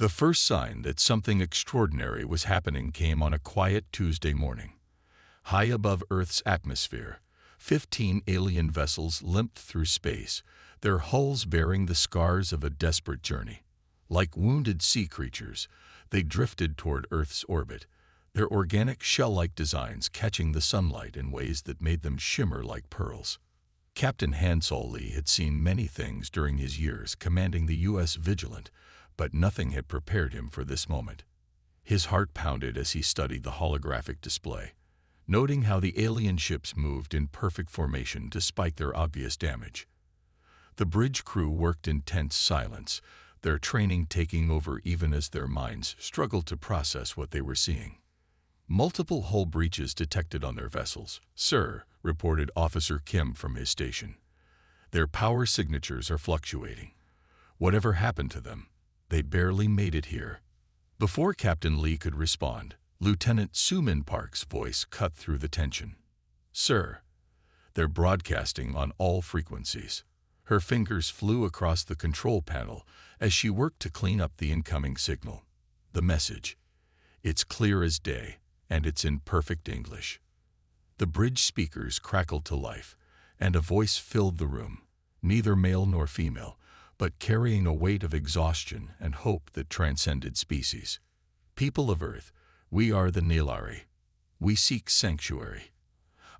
The first sign that something extraordinary was happening came on a quiet Tuesday morning. High above Earth's atmosphere, 15 alien vessels limped through space, their hulls bearing the scars of a desperate journey. Like wounded sea creatures, they drifted toward Earth's orbit, their organic shell-like designs catching the sunlight in ways that made them shimmer like pearls. Captain Hansol Lee had seen many things during his years commanding the U.S. Vigilant, but nothing had prepared him for this moment. His heart pounded as he studied the holographic display, noting how the alien ships moved in perfect formation despite their obvious damage. The bridge crew worked in tense silence, their training taking over even as their minds struggled to process what they were seeing. Multiple hull breaches detected on their vessels, sir, reported Officer Kim from his station. Their power signatures are fluctuating. Whatever happened to them, they barely made it here. Before Captain Lee could respond, Lieutenant Sumin Park's voice cut through the tension. Sir, they're broadcasting on all frequencies. Her fingers flew across the control panel as she worked to clean up the incoming signal. The message. It's clear as day, and it's in perfect English. The bridge speakers crackled to life, and a voice filled the room, neither male nor female, but carrying a weight of exhaustion and hope that transcended species. People of Earth, we are the Nilari. We seek sanctuary.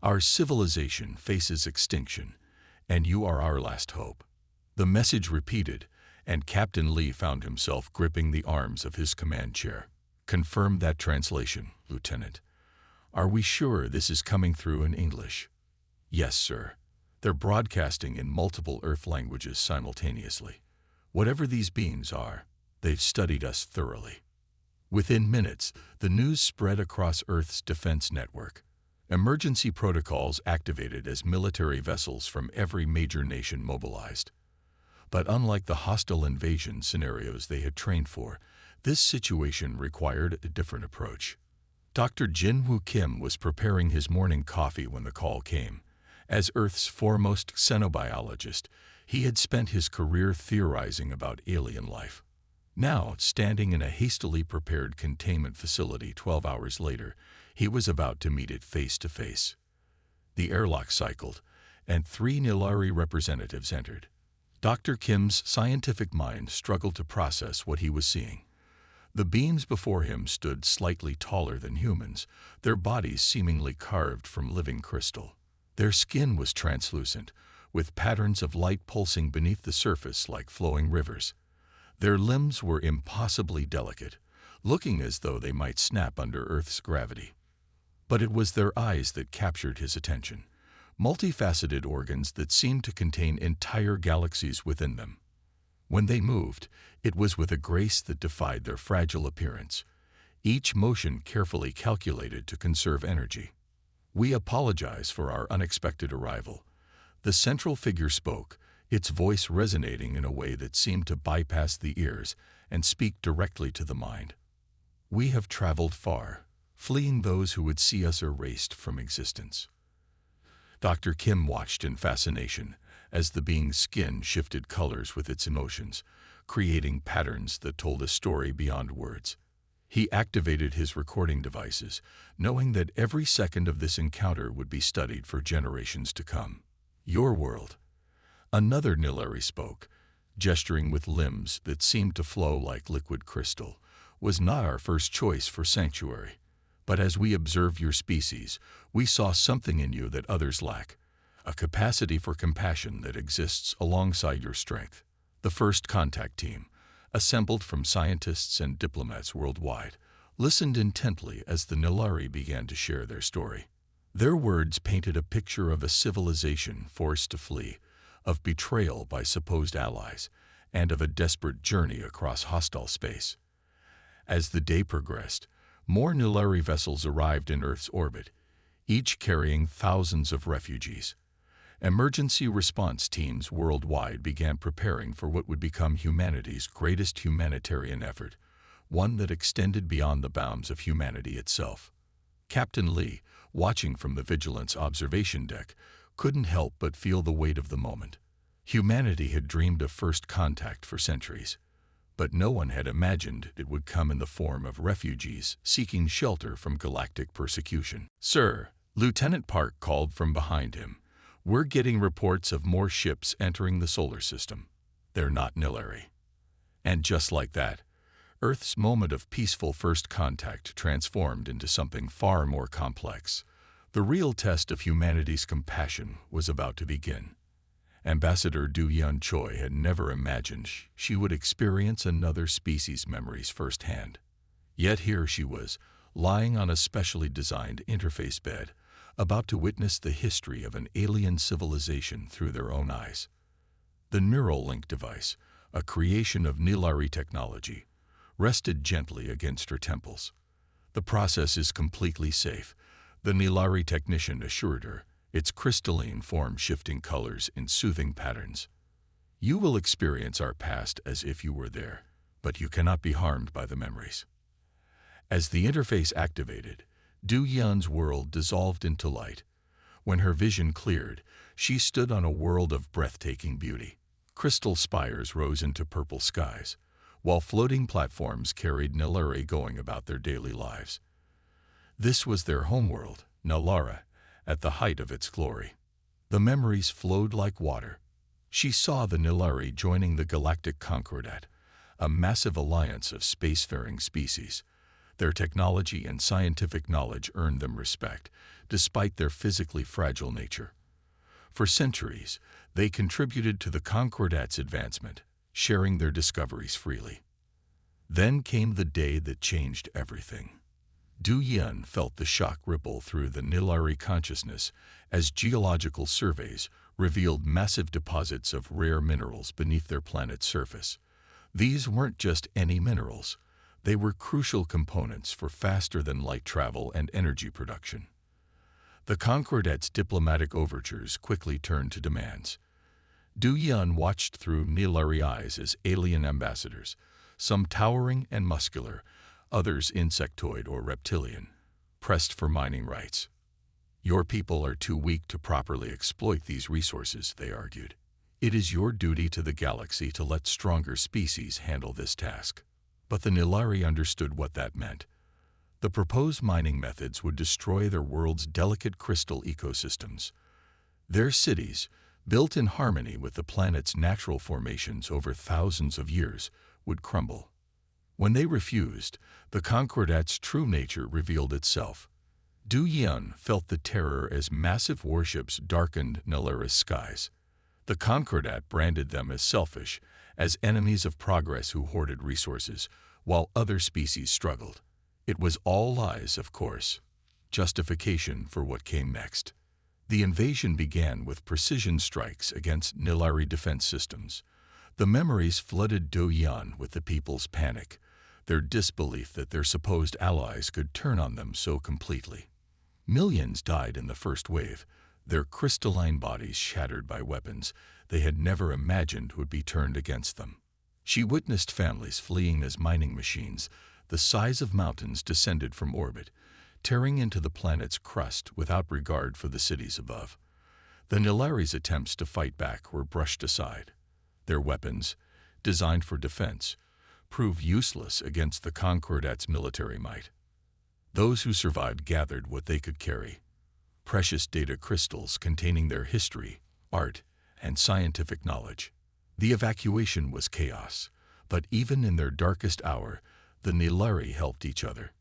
Our civilization faces extinction, and you are our last hope. The message repeated, and Captain Lee found himself gripping the arms of his command chair. Confirm that translation, Lieutenant. Are we sure this is coming through in English? Yes, sir. They're broadcasting in multiple Earth languages simultaneously. Whatever these beings are, they've studied us thoroughly. Within minutes, the news spread across Earth's defense network. Emergency protocols activated as military vessels from every major nation mobilized. But unlike the hostile invasion scenarios they had trained for, this situation required a different approach. Dr. Jin-Woo Kim was preparing his morning coffee when the call came. As Earth's foremost xenobiologist, he had spent his career theorizing about alien life. Now, standing in a hastily prepared containment facility 12 hours later, he was about to meet it face to face. The airlock cycled, and 3 Nilari representatives entered. Dr. Kim's scientific mind struggled to process what he was seeing. The beings before him stood slightly taller than humans, their bodies seemingly carved from living crystal. Their skin was translucent, with patterns of light pulsing beneath the surface like flowing rivers. Their limbs were impossibly delicate, looking as though they might snap under Earth's gravity. But it was their eyes that captured his attention, multifaceted organs that seemed to contain entire galaxies within them. When they moved, it was with a grace that defied their fragile appearance, each motion carefully calculated to conserve energy. We apologize for our unexpected arrival. The central figure spoke, its voice resonating in a way that seemed to bypass the ears and speak directly to the mind. We have traveled far, fleeing those who would see us erased from existence. Dr. Kim watched in fascination as the being's skin shifted colors with its emotions, creating patterns that told a story beyond words. He activated his recording devices, knowing that every second of this encounter would be studied for generations to come. Your world. Another Nilari spoke, gesturing with limbs that seemed to flow like liquid crystal, was not our first choice for sanctuary. But as we observed your species, we saw something in you that others lack, a capacity for compassion that exists alongside your strength. The first contact team, assembled from scientists and diplomats worldwide, listened intently as the Nilari began to share their story. Their words painted a picture of a civilization forced to flee, of betrayal by supposed allies, and of a desperate journey across hostile space. As the day progressed, more Nilari vessels arrived in Earth's orbit, each carrying thousands of refugees. Emergency response teams worldwide began preparing for what would become humanity's greatest humanitarian effort, one that extended beyond the bounds of humanity itself. Captain Lee, watching from the Vigilance observation deck, couldn't help but feel the weight of the moment. Humanity had dreamed of first contact for centuries, but no one had imagined it would come in the form of refugees seeking shelter from galactic persecution. "Sir," Lieutenant Park called from behind him, "we're getting reports of more ships entering the solar system. They're not Nilari." And just like that, Earth's moment of peaceful first contact transformed into something far more complex. The real test of humanity's compassion was about to begin. Ambassador Du Yun Choi had never imagined she would experience another species' memories firsthand. Yet here she was, lying on a specially designed interface bed, about to witness the history of an alien civilization through their own eyes. The neural link device, a creation of Nilari technology, rested gently against her temples. "The process is completely safe," the Nilari technician assured her, its crystalline form shifting colors in soothing patterns. "You will experience our past as if you were there, but you cannot be harmed by the memories." As the interface activated, Du Yun's world dissolved into light. When her vision cleared, she stood on a world of breathtaking beauty. Crystal spires rose into purple skies, while floating platforms carried Nilari going about their daily lives. This was their homeworld, Nalara, at the height of its glory. The memories flowed like water. She saw the Nilari joining the Galactic Concordat, a massive alliance of spacefaring species. Their technology and scientific knowledge earned them respect, despite their physically fragile nature. For centuries, they contributed to the Concordat's advancement, sharing their discoveries freely. Then came the day that changed everything. Du Yun felt the shock ripple through the Nilari consciousness as geological surveys revealed massive deposits of rare minerals beneath their planet's surface. These weren't just any minerals. They were crucial components for faster-than-light travel and energy production. The Concordat's diplomatic overtures quickly turned to demands. Du Yun watched through Nilari eyes as alien ambassadors, some towering and muscular, others insectoid or reptilian, pressed for mining rights. "Your people are too weak to properly exploit these resources," they argued. "It is your duty to the galaxy to let stronger species handle this task." But the Nilari understood what that meant. The proposed mining methods would destroy their world's delicate crystal ecosystems. Their cities, built in harmony with the planet's natural formations over thousands of years, would crumble. When they refused, the Concordat's true nature revealed itself. Du Yun felt the terror as massive warships darkened Nilari's skies. The Concordat branded them as selfish, as enemies of progress who hoarded resources, while other species struggled. It was all lies, of course. Justification for what came next. The invasion began with precision strikes against Nilari defense systems. The memories flooded Du Yun with the people's panic, their disbelief that their supposed allies could turn on them so completely. Millions died in the first wave, their crystalline bodies shattered by weapons they had never imagined would be turned against them. She witnessed families fleeing as mining machines, the size of mountains, descended from orbit, tearing into the planet's crust without regard for the cities above. The Nilari's attempts to fight back were brushed aside. Their weapons, designed for defense, proved useless against the Concordat's military might. Those who survived gathered what they could carry: precious data crystals containing their history, art, and scientific knowledge. The evacuation was chaos, but even in their darkest hour, the Nilari helped each other.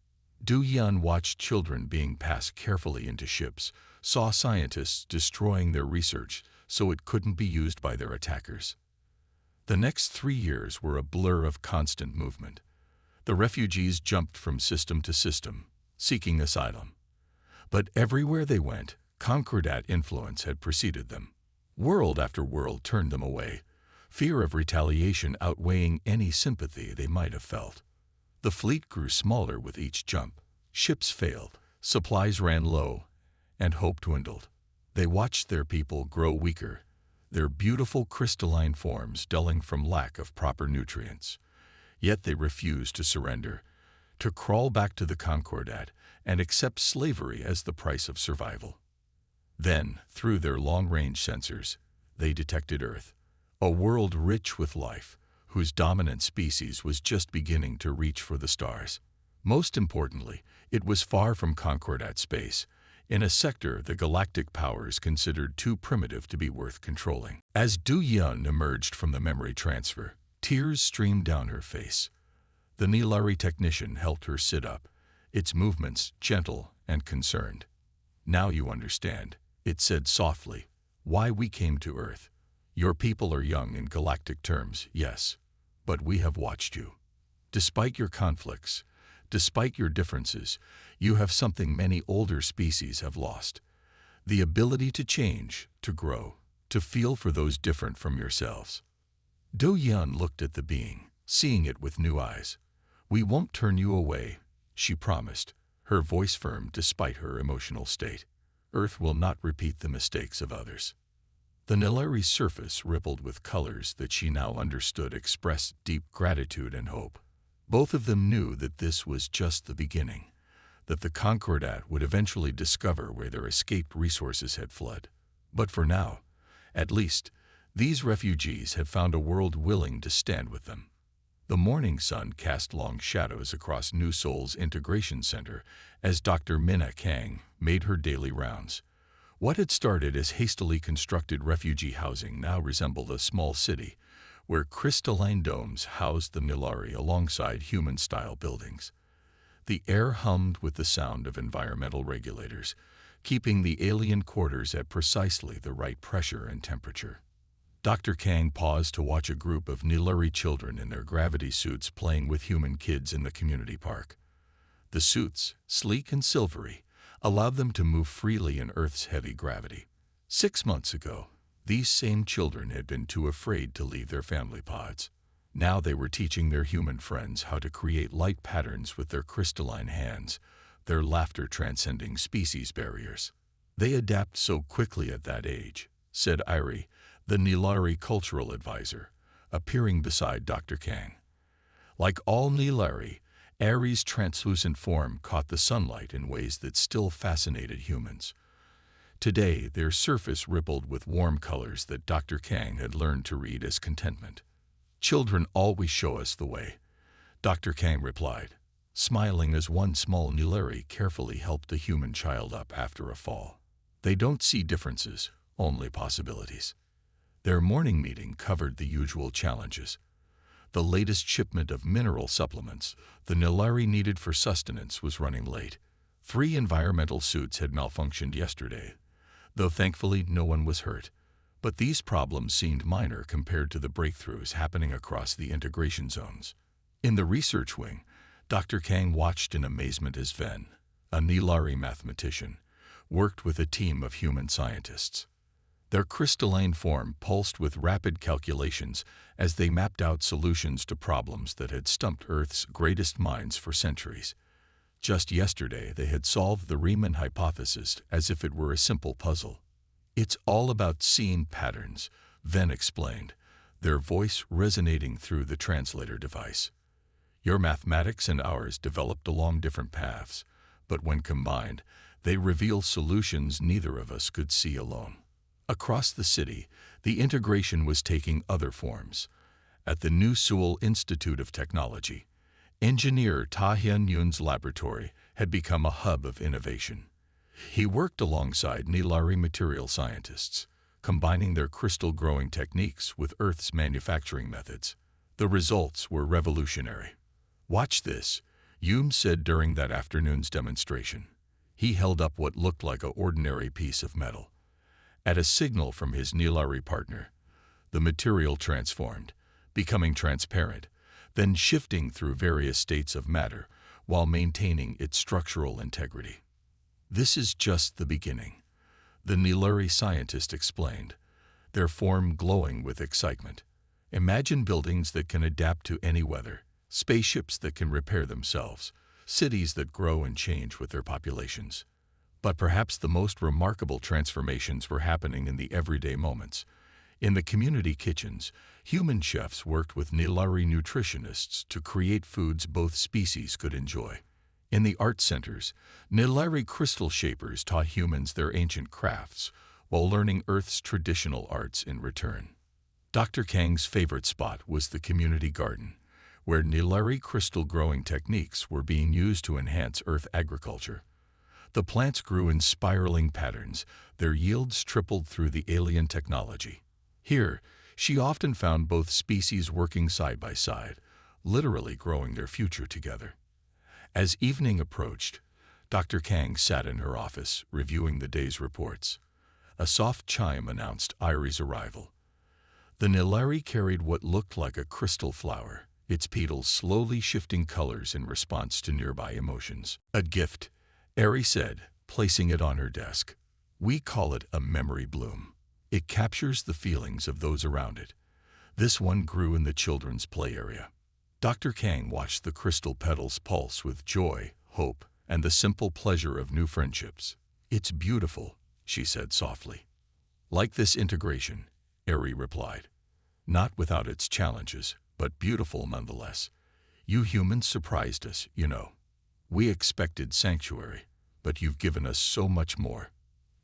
Du Yun watched children being passed carefully into ships, saw scientists destroying their research so it couldn't be used by their attackers. The next 3 years were a blur of constant movement. The refugees jumped from system to system, seeking asylum. But everywhere they went, Concordat influence had preceded them. World after world turned them away, fear of retaliation outweighing any sympathy they might have felt. The fleet grew smaller with each jump. Ships failed, supplies ran low, and hope dwindled. They watched their people grow weaker, their beautiful crystalline forms dulling from lack of proper nutrients. Yet they refused to surrender, to crawl back to the Concordat and accept slavery as the price of survival. Then, through their long-range sensors, they detected Earth, a world rich with life, whose dominant species was just beginning to reach for the stars. Most importantly, it was far from Concordat space, in a sector the galactic powers considered too primitive to be worth controlling. As Du Yun emerged from the memory transfer, tears streamed down her face. The Nilari technician helped her sit up, its movements gentle and concerned. "Now you understand," it said softly, "why we came to Earth. Your people are young in galactic terms, yes, but we have watched you. Despite your conflicts, despite your differences, you have something many older species have lost: the ability to change, to grow, to feel for those different from yourselves." Do Yun looked at the being, seeing it with new eyes. "We won't turn you away," she promised, her voice firm despite her emotional state. "Earth will not repeat the mistakes of others." The Nilari's surface rippled with colors that she now understood expressed deep gratitude and hope. Both of them knew that this was just the beginning, that the Concordat would eventually discover where their escaped resources had fled. But for now, at least, these refugees had found a world willing to stand with them. The morning sun cast long shadows across New Seoul's Integration Center as Dr. Minna Kang made her daily rounds. What had started as hastily constructed refugee housing now resembled a small city, where crystalline domes housed the Nilari alongside human-style buildings. The air hummed with the sound of environmental regulators, keeping the alien quarters at precisely the right pressure and temperature. Dr. Kang paused to watch a group of Nilari children in their gravity suits playing with human kids in the community park. The suits, sleek and silvery, allowed them to move freely in Earth's heavy gravity. 6 months ago, these same children had been too afraid to leave their family pods. Now they were teaching their human friends how to create light patterns with their crystalline hands, their laughter transcending species barriers. "They adapt so quickly at that age," said Irie, the Nilari cultural advisor, appearing beside Dr. Kang. Like all Nilari, Arie's translucent form caught the sunlight in ways that still fascinated humans. Today, their surface rippled with warm colors that Dr. Kang had learned to read as contentment. "Children always show us the way," Dr. Kang replied, smiling as one small Nilari carefully helped a human child up after a fall. "They don't see differences, only possibilities." Their morning meeting covered the usual challenges. The latest shipment of mineral supplements the Nilari needed for sustenance was running late. 3 environmental suits had malfunctioned yesterday, though thankfully no one was hurt. But these problems seemed minor compared to the breakthroughs happening across the integration zones. In the research wing, Dr. Kang watched in amazement as Ven, a Nilari mathematician, worked with a team of human scientists. Their crystalline form pulsed with rapid calculations as they mapped out solutions to problems that had stumped Earth's greatest minds for centuries. Just yesterday, they had solved the Riemann hypothesis as if it were a simple puzzle. "It's all about seeing patterns," Ven explained, their voice resonating through the translator device. "Your mathematics and ours developed along different paths, but when combined, they reveal solutions neither of us could see alone." Across the city, the integration was taking other forms. At the New Seoul Institute of Technology, engineer Ta Hyun-yoon's laboratory had become a hub of innovation. He worked alongside Nilari material scientists, combining their crystal growing techniques with Earth's manufacturing methods. The results were revolutionary. "Watch this," Yoon said during that afternoon's demonstration. He held up what looked like an ordinary piece of metal. At a signal from his Nilari partner, the material transformed, becoming transparent, then shifting through various states of matter while maintaining its structural integrity. "This is just the beginning," the Nilari scientist explained, their form glowing with excitement. "Imagine buildings that can adapt to any weather, spaceships that can repair themselves, cities that grow and change with their populations." But perhaps the most remarkable transformations were happening in the everyday moments. In the community kitchens, human chefs worked with Nilari nutritionists to create foods both species could enjoy. In the art centers, Nilari crystal shapers taught humans their ancient crafts while learning Earth's traditional arts in return. Dr. Kang's favorite spot was the community garden, where Nilari crystal growing techniques were being used to enhance Earth agriculture. The plants grew in spiraling patterns, their yields tripled through the alien technology. Here, she often found both species working side by side, literally growing their future together. As evening approached, Dr. Kang sat in her office, reviewing the day's reports. A soft chime announced Irie's arrival. The Nilari carried what looked like a crystal flower, its petals slowly shifting colors in response to nearby emotions. A gift, Irie said, placing it on her desk. We call it a memory bloom. It captures the feelings of those around it. This one grew in the children's play area. Dr. Kang watched the crystal petals pulse with joy, hope, and the simple pleasure of new friendships. It's beautiful, she said softly. Like this integration, Irie replied. Not without its challenges, but beautiful nonetheless. You humans surprised us, you know. We expected sanctuary, but you've given us so much more.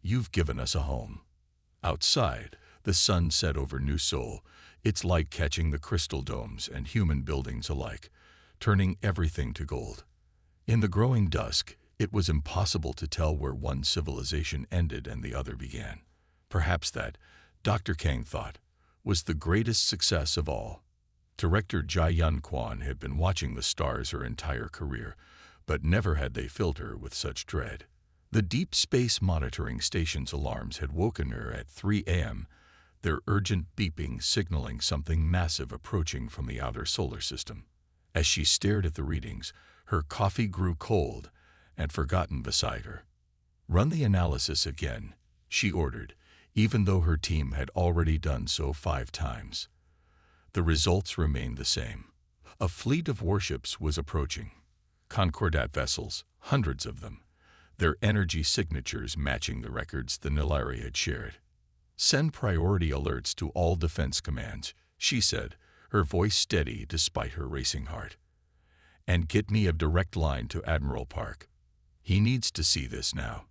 You've given us a home. Outside, the sun set over New Seoul. Its light catching the crystal domes and human buildings alike, turning everything to gold. In the growing dusk, it was impossible to tell where one civilization ended and the other began. Perhaps that, Dr. Kang thought, was the greatest success of all. Director Ji-Yun Kwon had been watching the stars her entire career, but never had they filled her with such dread. The Deep Space Monitoring Station's alarms had woken her at 3 a.m., their urgent beeping signaling something massive approaching from the outer solar system. As she stared at the readings, her coffee grew cold and forgotten beside her. Run the analysis again, she ordered, even though her team had already done so 5 times. The results remained the same. A fleet of warships was approaching. Concordat vessels, hundreds of them, their energy signatures matching the records the Nilari had shared. Send priority alerts to all defense commands, she said, her voice steady despite her racing heart. And get me a direct line to Admiral Park. He needs to see this now.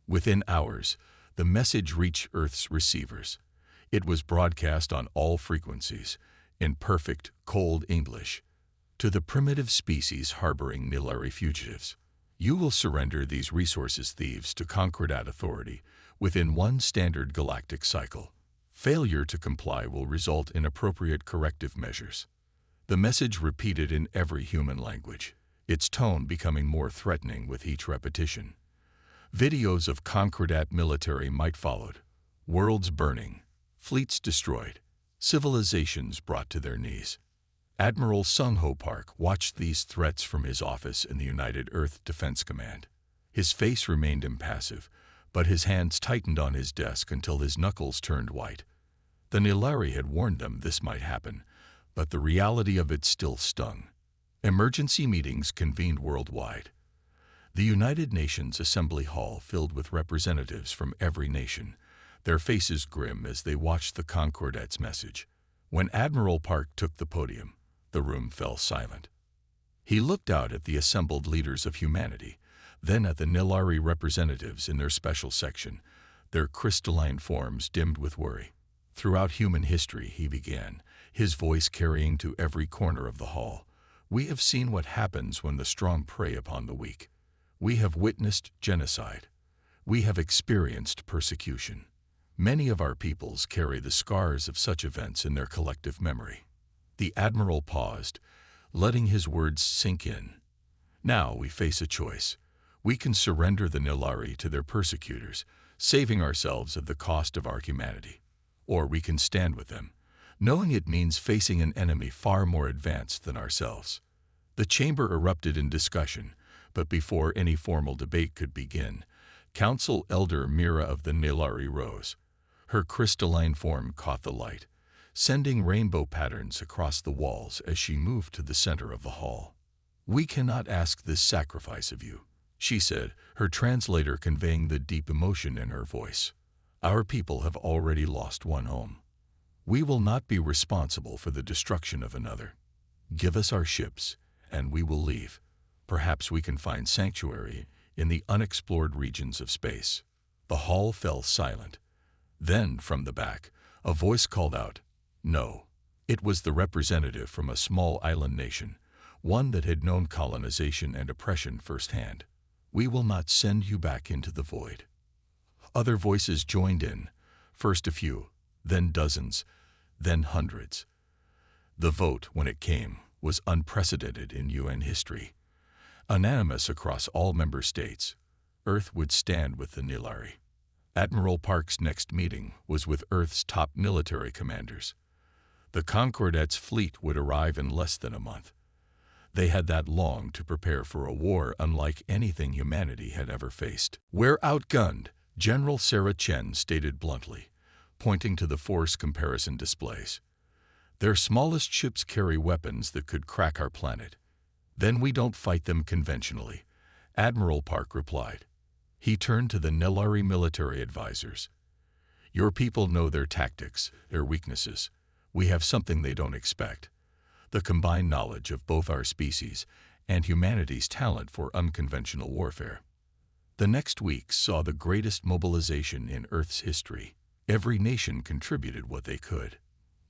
Within hours, the message reached Earth's receivers. It was broadcast on all frequencies, in perfect, cold English. To the primitive species harboring Nilari fugitives, you will surrender these resources thieves to Concordat authority within 1 standard galactic cycle. Failure to comply will result in appropriate corrective measures. The message repeated in every human language, its tone becoming more threatening with each repetition. Videos of Concordat military might followed, worlds burning, fleets destroyed, civilizations brought to their knees. Admiral Sung-Ho Park watched these threats from his office in the United Earth Defense Command. His face remained impassive, but his hands tightened on his desk until his knuckles turned white. The Nilari had warned them this might happen, but the reality of it still stung. Emergency meetings convened worldwide. The United Nations Assembly Hall filled with representatives from every nation, their faces grim as they watched the Concordat's message. When Admiral Park took the podium, the room fell silent. He looked out at the assembled leaders of humanity, then at the Nilari representatives in their special section, their crystalline forms dimmed with worry. Throughout human history, he began, his voice carrying to every corner of the hall, we have seen what happens when the strong prey upon the weak. We have witnessed genocide. We have experienced persecution. Many of our peoples carry the scars of such events in their collective memory. The Admiral paused, letting his words sink in. Now we face a choice. We can surrender the Nilari to their persecutors, saving ourselves at the cost of our humanity. Or we can stand with them, knowing it means facing an enemy far more advanced than ourselves. The chamber erupted in discussion, but before any formal debate could begin, Council Elder Mira of the Nilari rose. Her crystalline form caught the light, sending rainbow patterns across the walls as she moved to the center of the hall. We cannot ask this sacrifice of you, she said, her translator conveying the deep emotion in her voice. Our people have already lost one home. We will not be responsible for the destruction of another. Give us our ships, and we will leave. Perhaps we can find sanctuary in the unexplored regions of space. The hall fell silent. Then, from the back, a voice called out, No, it was the representative from a small island nation, one that had known colonization and oppression firsthand. We will not send you back into the void. Other voices joined in, first a few, then dozens, then hundreds. The vote, when it came, was unprecedented in UN history. Unanimous across all member states, Earth would stand with the Nilari. Admiral Park's next meeting was with Earth's top military commanders. The Concordat's fleet would arrive in less than a month. They had that long to prepare for a war unlike anything humanity had ever faced. "We're outgunned," General Sarah Chen stated bluntly, pointing to the force comparison displays. "Their smallest ships carry weapons that could crack our planet. Then we don't fight them conventionally," Admiral Park replied. He turned to the Nilari military advisors. "Your people know their tactics, their weaknesses. We have something they don't expect: the combined knowledge of both our species and humanity's talent for unconventional warfare." The next week saw the greatest mobilization in Earth's history. Every nation contributed what they could.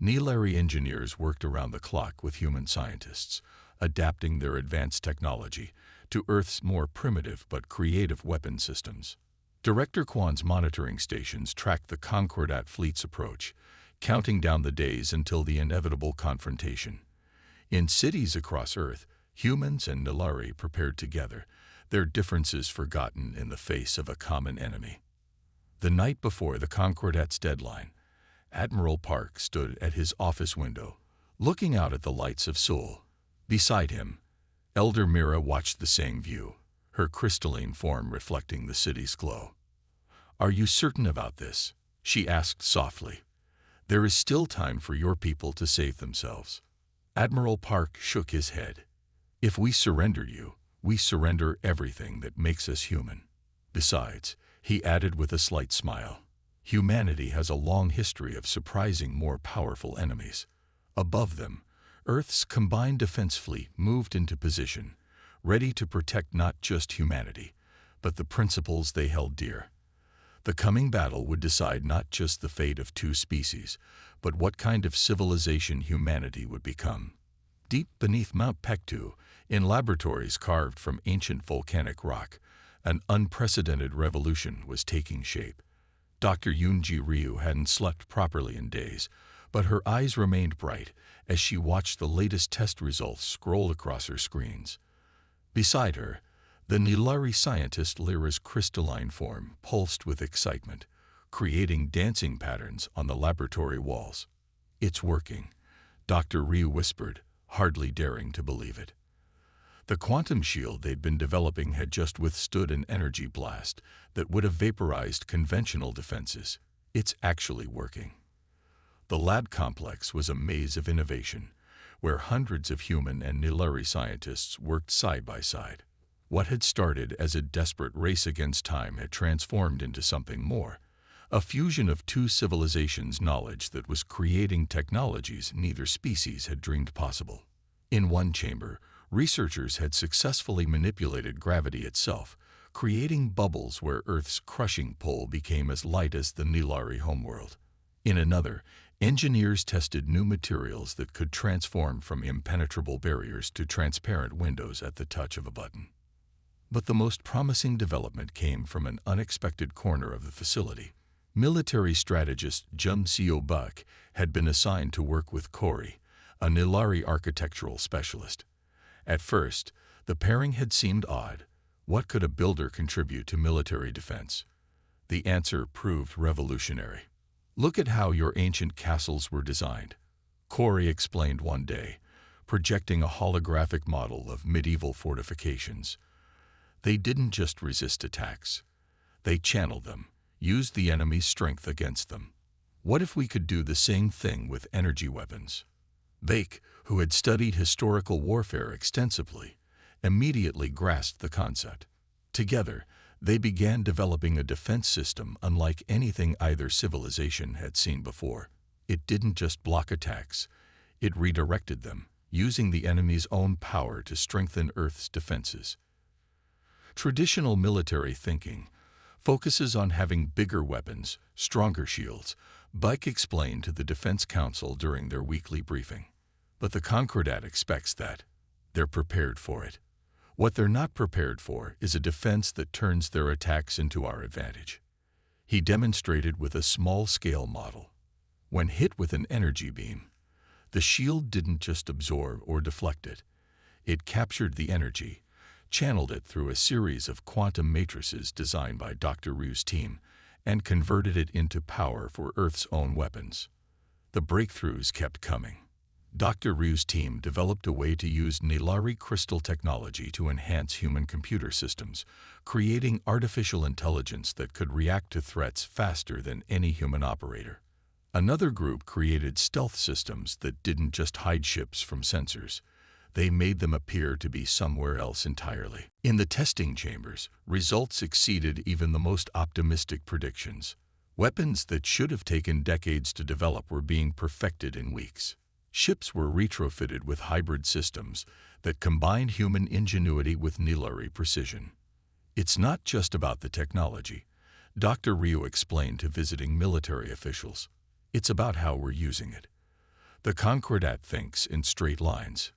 Nilari engineers worked around the clock with human scientists, adapting their advanced technology to Earth's more primitive but creative weapon systems. Director Kwan's monitoring stations tracked the Concordat fleet's approach, counting down the days until the inevitable confrontation. In cities across Earth, humans and Nilari prepared together, their differences forgotten in the face of a common enemy. The night before the Concordat's deadline, Admiral Park stood at his office window, looking out at the lights of Seoul. Beside him, Elder Mira watched the same view, her crystalline form reflecting the city's glow. "Are you certain about this?" she asked softly. "There is still time for your people to save themselves." Admiral Park shook his head. "If we surrender you, we surrender everything that makes us human." Besides, he added with a slight smile, humanity has a long history of surprising more powerful enemies. Above them, Earth's combined defense fleet moved into position, ready to protect not just humanity, but the principles they held dear. The coming battle would decide not just the fate of two species, but what kind of civilization humanity would become. Deep beneath Mount Pektu, in laboratories carved from ancient volcanic rock, an unprecedented revolution was taking shape. Dr. Yoonji Ryu hadn't slept properly in days, but her eyes remained bright as she watched the latest test results scroll across her screens. Beside her, the Nilari scientist Lyra's crystalline form pulsed with excitement, creating dancing patterns on the laboratory walls. "It's working," Dr. Ryu whispered, hardly daring to believe it. The quantum shield they'd been developing had just withstood an energy blast that would have vaporized conventional defenses. "It's actually working." The lab complex was a maze of innovation, where hundreds of human and Nilari scientists worked side by side. What had started as a desperate race against time had transformed into something more, a fusion of two civilizations' knowledge that was creating technologies neither species had dreamed possible. In one chamber, researchers had successfully manipulated gravity itself, creating bubbles where Earth's crushing pull became as light as the Nilari homeworld. In another, engineers tested new materials that could transform from impenetrable barriers to transparent windows at the touch of a button. But the most promising development came from an unexpected corner of the facility. Military strategist Jum Seo-buk had been assigned to work with Corey, a Nilari architectural specialist. At first, the pairing had seemed odd. What could a builder contribute to military defense? The answer proved revolutionary. "Look at how your ancient castles were designed," Corey explained one day, projecting a holographic model of medieval fortifications. "They didn't just resist attacks. They channeled them, used the enemy's strength against them. What if we could do the same thing with energy weapons?" Bake, who had studied historical warfare extensively, immediately grasped the concept. Together, they began developing a defense system unlike anything either civilization had seen before. It didn't just block attacks, it redirected them, using the enemy's own power to strengthen Earth's defenses. Traditional military thinking focuses on having bigger weapons, stronger shields, Buck explained to the Defense Council during their weekly briefing. But the Concordat expects that. They're prepared for it. What they're not prepared for is a defense that turns their attacks into our advantage. He demonstrated with a small-scale model. When hit with an energy beam, the shield didn't just absorb or deflect it. It captured the energy, channeled it through a series of quantum matrices designed by Dr. Ryu's team, and converted it into power for Earth's own weapons. The breakthroughs kept coming. Dr. Ryu's team developed a way to use Nilari crystal technology to enhance human computer systems, creating artificial intelligence that could react to threats faster than any human operator. Another group created stealth systems that didn't just hide ships from sensors. They made them appear to be somewhere else entirely. In the testing chambers, results exceeded even the most optimistic predictions. Weapons that should have taken decades to develop were being perfected in weeks. Ships were retrofitted with hybrid systems that combined human ingenuity with Nilari precision. It's not just about the technology, Dr. Ryu explained to visiting military officials. It's about how we're using it. The Concordat thinks in straight lines.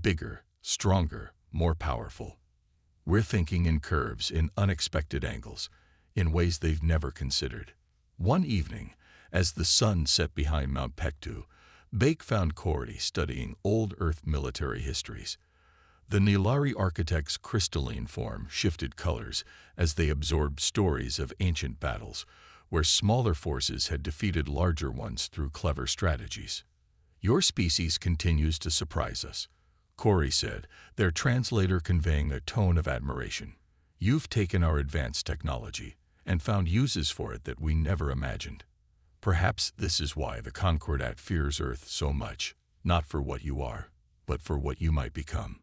Bigger, stronger, more powerful. We're thinking in curves, in unexpected angles, in ways they've never considered. One evening, as the sun set behind Mount Pektu, Bake found Corey studying old Earth military histories. The Nilari architects' crystalline form shifted colors as they absorbed stories of ancient battles, where smaller forces had defeated larger ones through clever strategies. Your species continues to surprise us, Corey said, their translator conveying a tone of admiration. You've taken our advanced technology and found uses for it that we never imagined. Perhaps this is why the Concordat fears Earth so much, not for what you are, but for what you might become.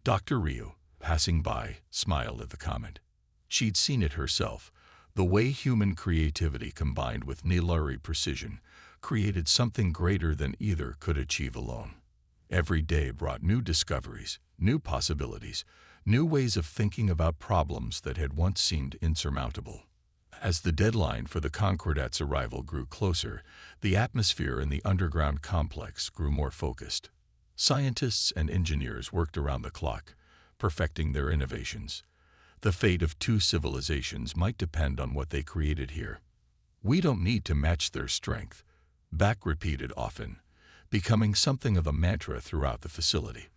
Dr. Ryu, passing by, smiled at the comment. She'd seen it herself. The way human creativity combined with Nilari precision created something greater than either could achieve alone. Every day brought new discoveries, new possibilities, new ways of thinking about problems that had once seemed insurmountable. As the deadline for the Concordat's arrival grew closer, the atmosphere in the underground complex grew more focused. Scientists and engineers worked around the clock, perfecting their innovations. The fate of two civilizations might depend on what they created here. We don't need to match their strength, Back repeated often, becoming something of a mantra throughout the facility.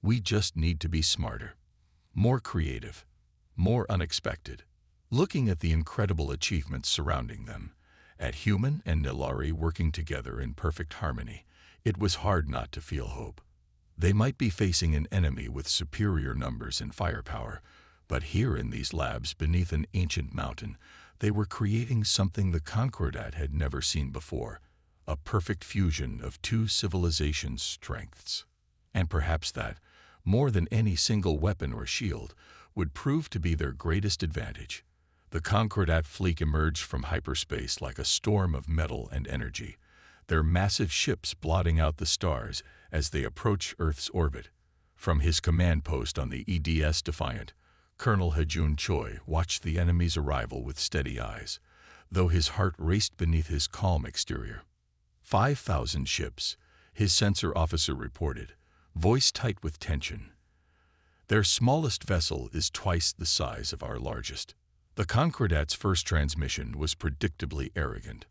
We just need to be smarter, more creative, more unexpected. Looking at the incredible achievements surrounding them, at human and Nilari working together in perfect harmony, it was hard not to feel hope. They might be facing an enemy with superior numbers and firepower, but here in these labs beneath an ancient mountain, they were creating something the Concordat had never seen before, a perfect fusion of two civilizations' strengths. And perhaps that, more than any single weapon or shield, would prove to be their greatest advantage. The Concordat fleet emerged from hyperspace like a storm of metal and energy, their massive ships blotting out the stars as they approached Earth's orbit. From his command post on the EDS Defiant, Colonel Hajun Choi watched the enemy's arrival with steady eyes, though his heart raced beneath his calm exterior. 5,000 ships, his sensor officer reported, voice tight with tension. Their smallest vessel is twice the size of our largest. The Concordat's first transmission was predictably arrogant.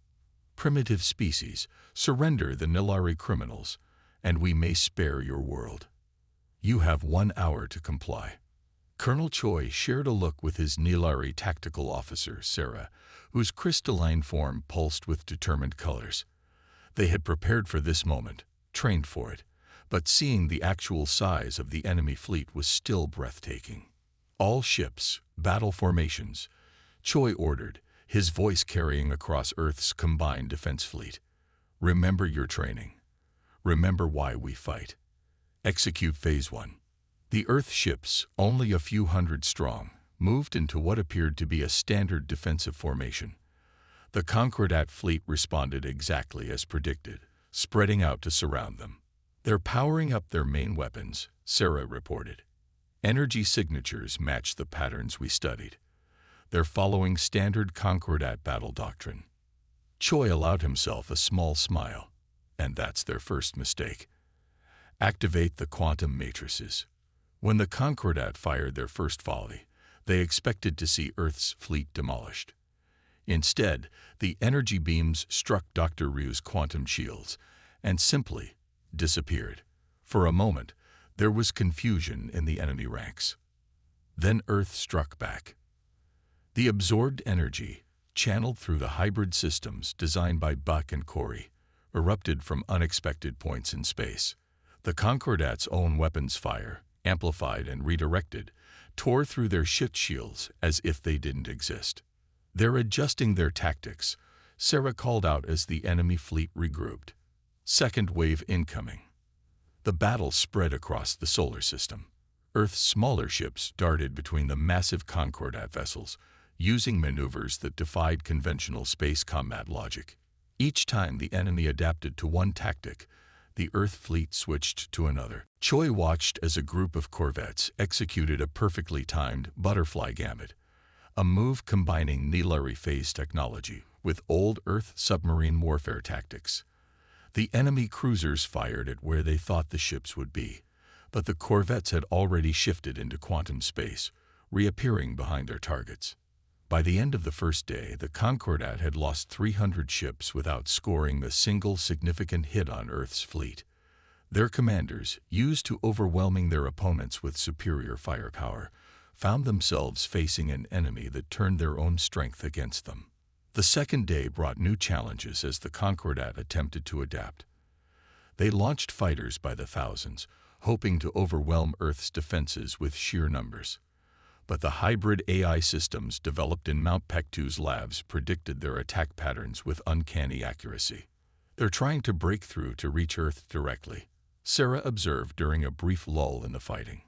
Primitive species, surrender the Nilari criminals, and we may spare your world. You have 1 hour to comply. Colonel Choi shared a look with his Nilari tactical officer, Sarah, whose crystalline form pulsed with determined colors. They had prepared for this moment, trained for it, but seeing the actual size of the enemy fleet was still breathtaking. All ships, battle formations, Choi ordered, his voice carrying across Earth's combined defense fleet. Remember your training. Remember why we fight. Execute Phase 1. The Earth ships, only a few hundred strong, moved into what appeared to be a standard defensive formation. The Concordat fleet responded exactly as predicted, spreading out to surround them. They're powering up their main weapons, Sarah reported. Energy signatures match the patterns we studied. They're following standard Concordat battle doctrine. Choi allowed himself a small smile. And that's their first mistake. Activate the quantum matrices. When the Concordat fired their first volley, they expected to see Earth's fleet demolished. Instead, the energy beams struck Dr. Ryu's quantum shields and simply disappeared. For a moment, there was confusion in the enemy ranks. Then Earth struck back. The absorbed energy, channeled through the hybrid systems designed by Buck and Corey, erupted from unexpected points in space. The Concordat's own weapons fire, amplified and redirected, tore through their ship shields as if they didn't exist. They're adjusting their tactics, Sarah called out as the enemy fleet regrouped. Second wave incoming. The battle spread across the solar system. Earth's smaller ships darted between the massive Concordat vessels, using maneuvers that defied conventional space combat logic. Each time the enemy adapted to one tactic, the Earth fleet switched to another. Choi watched as a group of corvettes executed a perfectly timed butterfly gambit, a move combining Nilari phase technology with old Earth submarine warfare tactics. The enemy cruisers fired at where they thought the ships would be, but the corvettes had already shifted into quantum space, reappearing behind their targets. By the end of the first day, the Concordat had lost 300 ships without scoring a single significant hit on Earth's fleet. Their commanders, used to overwhelming their opponents with superior firepower, found themselves facing an enemy that turned their own strength against them. The second day brought new challenges as the Concordat attempted to adapt. They launched fighters by the thousands, hoping to overwhelm Earth's defenses with sheer numbers. But the hybrid AI systems developed in Mount Pectu's labs predicted their attack patterns with uncanny accuracy. They're trying to break through to reach Earth directly, Sarah observed during a brief lull in the fighting.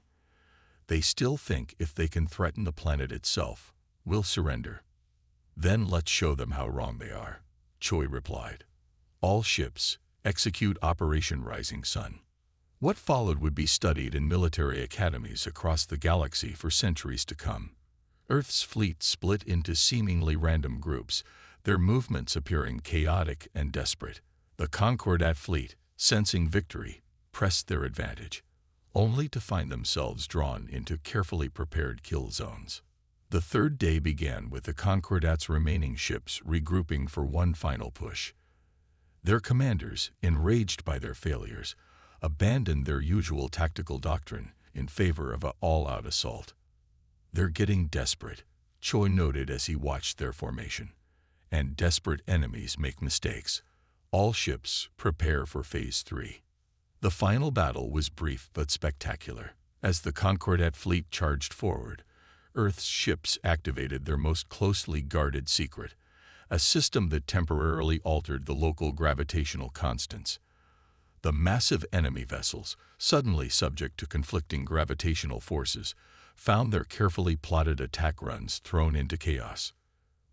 They still think if they can threaten the planet itself, we'll surrender. Then let's show them how wrong they are, Choi replied. All ships, execute Operation Rising Sun. What followed would be studied in military academies across the galaxy for centuries to come. Earth's fleet split into seemingly random groups, their movements appearing chaotic and desperate. The Concordat fleet, sensing victory, pressed their advantage, only to find themselves drawn into carefully prepared kill zones. The third day began with the Concordat's remaining ships regrouping for one final push. Their commanders, enraged by their failures, abandoned their usual tactical doctrine in favor of an all-out assault. They're getting desperate, Choi noted as he watched their formation. And desperate enemies make mistakes. All ships prepare for Phase 3. The final battle was brief but spectacular. As the Concordat fleet charged forward, Earth's ships activated their most closely guarded secret, a system that temporarily altered the local gravitational constants. The massive enemy vessels, suddenly subject to conflicting gravitational forces, found their carefully plotted attack runs thrown into chaos.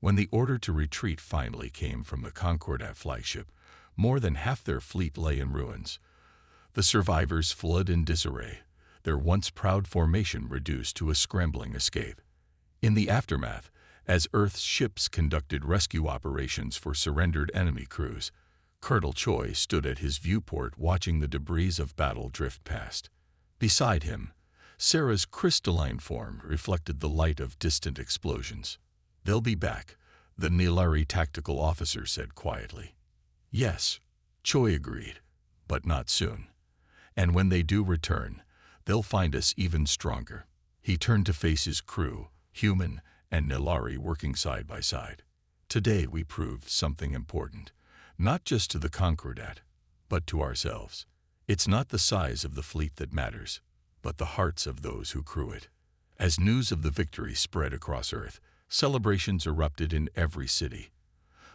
When the order to retreat finally came from the Concordat flagship, more than half their fleet lay in ruins. The survivors fled in disarray, their once proud formation reduced to a scrambling escape. In the aftermath, as Earth's ships conducted rescue operations for surrendered enemy crews, Colonel Choi stood at his viewport watching the debris of battle drift past. Beside him, Sarah's crystalline form reflected the light of distant explosions. "They'll be back," the Nilari tactical officer said quietly. "Yes," Choi agreed, "but not soon. And when they do return, they'll find us even stronger." He turned to face his crew, human and Nilari working side by side. "Today we proved something important, not just to the Concordat, but to ourselves. It's not the size of the fleet that matters, but the hearts of those who crew it." As news of the victory spread across Earth, celebrations erupted in every city.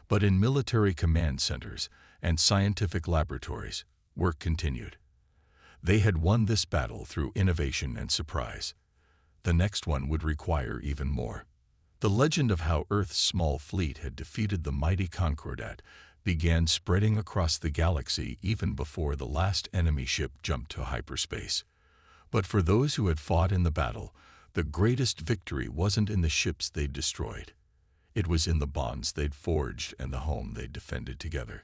But in military command centers and scientific laboratories, work continued. They had won this battle through innovation and surprise. The next one would require even more. The legend of how Earth's small fleet had defeated the mighty Concordat began spreading across the galaxy even before the last enemy ship jumped to hyperspace. But for those who had fought in the battle, the greatest victory wasn't in the ships they destroyed. It was in the bonds they'd forged and the home they'd defended together.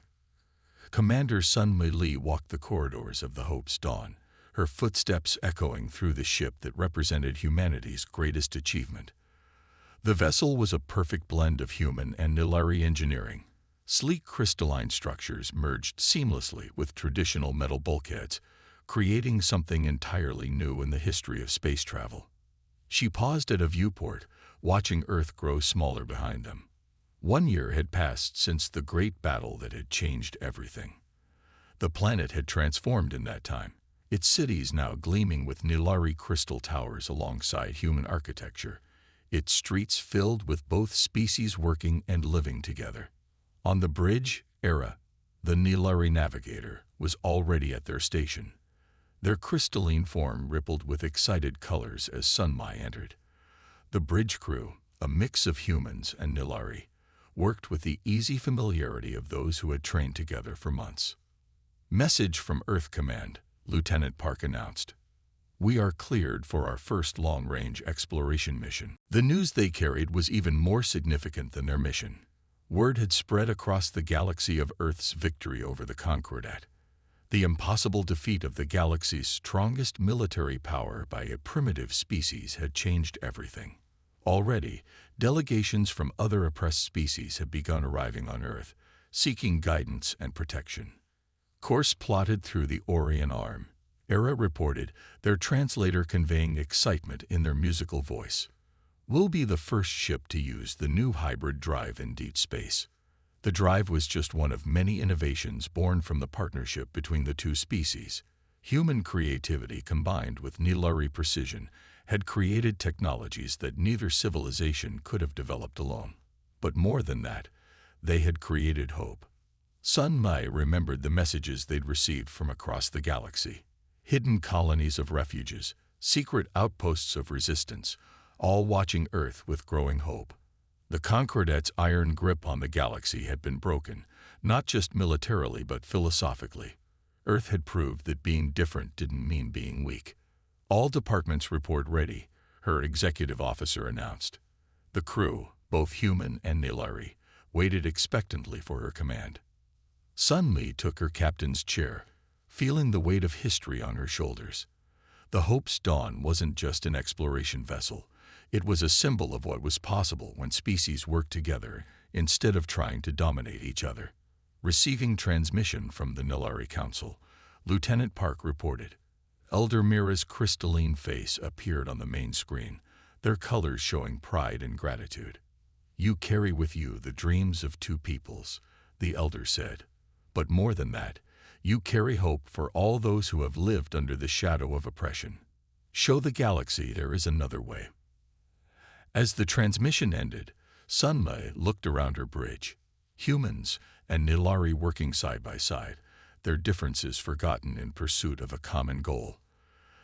Commander Sun Li walked the corridors of the Hope's Dawn, her footsteps echoing through the ship that represented humanity's greatest achievement. The vessel was a perfect blend of human and Nilari engineering. Sleek crystalline structures merged seamlessly with traditional metal bulkheads, creating something entirely new in the history of space travel. She paused at a viewport, watching Earth grow smaller behind them. 1 year had passed since the great battle that had changed everything. The planet had transformed in that time, its cities now gleaming with Nilari crystal towers alongside human architecture, its streets filled with both species working and living together. On the bridge, Era, the Nilari navigator, was already at their station. Their crystalline form rippled with excited colors as Sunmai entered. The bridge crew, a mix of humans and Nilari, worked with the easy familiarity of those who had trained together for months. "Message from Earth Command," Lieutenant Park announced. "We are cleared for our first long-range exploration mission." The news they carried was even more significant than their mission. Word had spread across the galaxy of Earth's victory over the Concordat. The impossible defeat of the galaxy's strongest military power by a primitive species had changed everything. Already, delegations from other oppressed species had begun arriving on Earth, seeking guidance and protection. Course plotted through the Orion Arm, Era reported, their translator conveying excitement in their musical voice. "We'll be the first ship to use the new hybrid drive in deep space." The drive was just one of many innovations born from the partnership between the two species. Human creativity combined with Nilari precision had created technologies that neither civilization could have developed alone. But more than that, they had created hope. Sun Mai remembered the messages they'd received from across the galaxy. Hidden colonies of refuges, secret outposts of resistance, all watching Earth with growing hope. The Concordat's iron grip on the galaxy had been broken, not just militarily but philosophically. Earth had proved that being different didn't mean being weak. "All departments report ready," her executive officer announced. The crew, both human and Nilari, waited expectantly for her command. Sun Mi took her captain's chair, feeling the weight of history on her shoulders. The Hope's Dawn wasn't just an exploration vessel. It was a symbol of what was possible when species worked together instead of trying to dominate each other. Receiving transmission from the Nilari Council, Lieutenant Park reported. Elder Mira's crystalline face appeared on the main screen, their colors showing pride and gratitude. "You carry with you the dreams of two peoples," the elder said. "But more than that, you carry hope for all those who have lived under the shadow of oppression. Show the galaxy there is another way." As the transmission ended, Sunmai looked around her bridge. Humans and Nilari working side by side, their differences forgotten in pursuit of a common goal.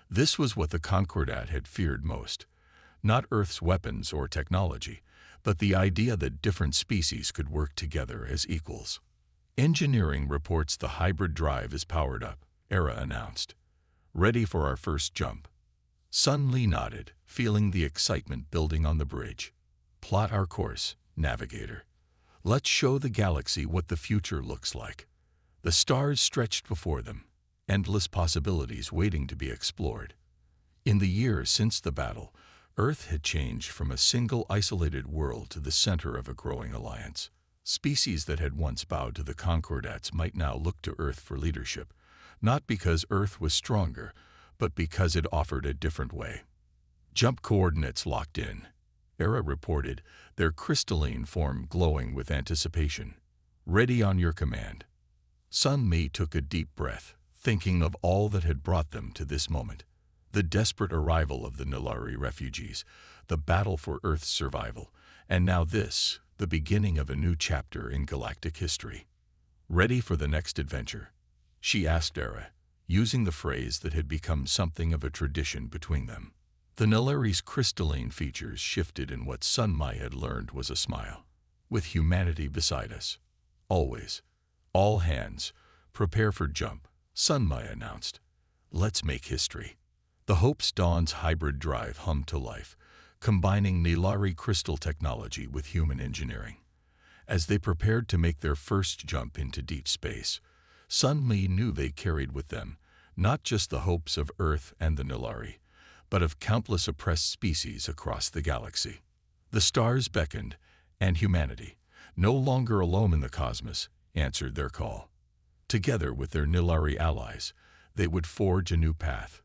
This was what the Concordat had feared most. Not Earth's weapons or technology, but the idea that different species could work together as equals. "Engineering reports the hybrid drive is powered up," Era announced. "Ready for our first jump." Sun Li nodded, feeling the excitement building on the bridge. "Plot our course, navigator. Let's show the galaxy what the future looks like." The stars stretched before them, endless possibilities waiting to be explored. In the years since the battle, Earth had changed from a single isolated world to the center of a growing alliance. Species that had once bowed to the Concordats might now look to Earth for leadership, not because Earth was stronger, but because it offered a different way. "Jump coordinates locked in," Era reported, their crystalline form glowing with anticipation. "Ready on your command." Sun Mi took a deep breath, thinking of all that had brought them to this moment. The desperate arrival of the Nilari refugees, the battle for Earth's survival, and now this, the beginning of a new chapter in galactic history. "Ready for the next adventure?" she asked Era, using the phrase that had become something of a tradition between them. The Nilari's crystalline features shifted in what Sun Mai had learned was a smile. "With humanity beside us. Always. All hands, prepare for jump," Sun Mai announced. "Let's make history." The Hope's Dawn's hybrid drive hummed to life, combining Nilari crystal technology with human engineering. As they prepared to make their first jump into deep space, Sun Mi knew they carried with them not just the hopes of Earth and the Nilari, but of countless oppressed species across the galaxy. The stars beckoned, and humanity, no longer alone in the cosmos, answered their call. Together with their Nilari allies, they would forge a new path,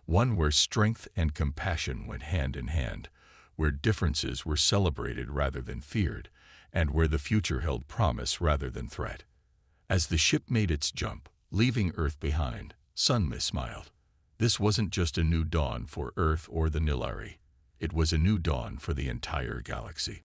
one where strength and compassion went hand in hand, where differences were celebrated rather than feared, and where the future held promise rather than threat. As the ship made its jump, leaving Earth behind, Sun Mi smiled. This wasn't just a new dawn for Earth or the Nilari. It was a new dawn for the entire galaxy.